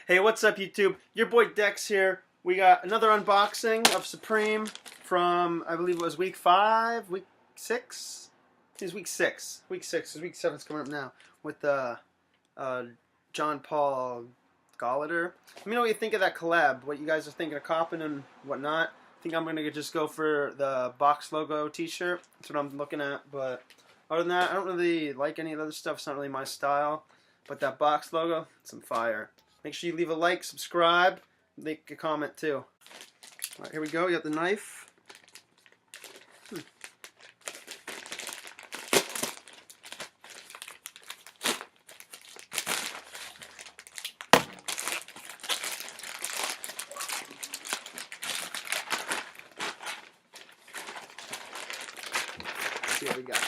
Hey, what's up, YouTube? Your boy Dex here. We got another unboxing of Supreme from, I believe it was week 5, week 6? It's week 6. Week 6, because week 7's coming up now with John Paul Golliter. Let me know what you think of that collab, what you guys are thinking of copping and whatnot. I think I'm going to just go for the box logo t-shirt. That's what I'm looking at, but other than that, I don't really like any of the other stuff. It's not really my style. But that box logo, some fire. Make sure you leave a like, subscribe, make a comment too. Alright, here we go. You got the knife. Let's see what we got.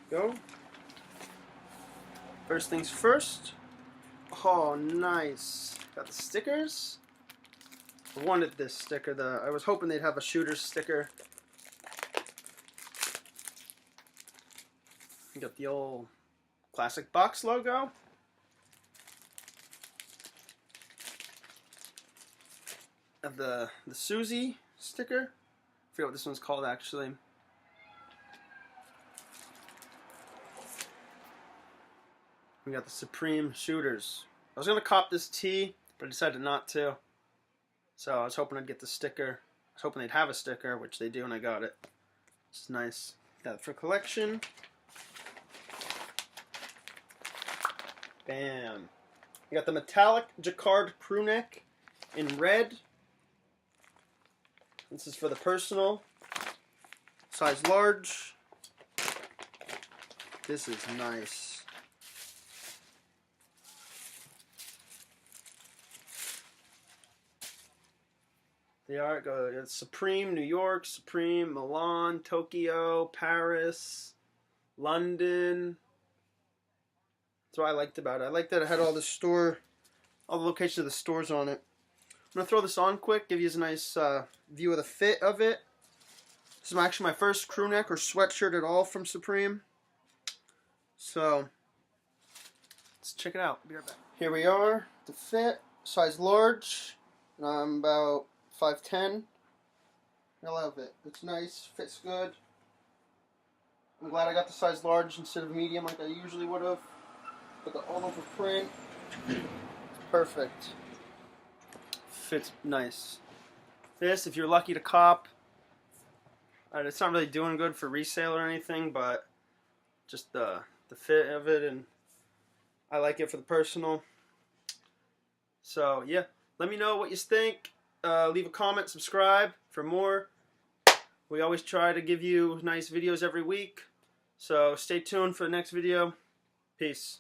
Go. First things first. Oh, nice. Got the stickers. I wanted this sticker. I was hoping they'd have a shooter's sticker. You got the old classic box logo. Of the Susie sticker. I forget what this one's called actually. We got the Supreme shooters. I was going to cop this tee, but I decided not to. So I was hoping I'd get the sticker. I was hoping they'd have a sticker, which they do, and I got it. It's nice. Got it for collection. Bam. You got the metallic jacquard crew neck in red. This is for the personal. Size large. This is nice. They are, it's Supreme New York, Supreme Milan, Tokyo, Paris, London. That's what I liked about it. I liked that it had all the locations of the stores on it. I'm going to throw this on quick, give you a nice view of the fit of it. This is actually my first crew neck or sweatshirt at all from Supreme. So, let's check it out. Be right back. Here we are, the fit, size large, and I'm about 5'10". I love it. It's nice, fits good. I'm glad I got the size large instead of medium like I usually would have. Put the all over print. It's perfect. Fits nice. This, if you're lucky to cop, it's not really doing good for resale or anything, but just the fit of it, and I like it for the personal. So yeah, let me know what you think. Leave a comment, subscribe for more. We always try to give you nice videos every week, so stay tuned for the next video. Peace.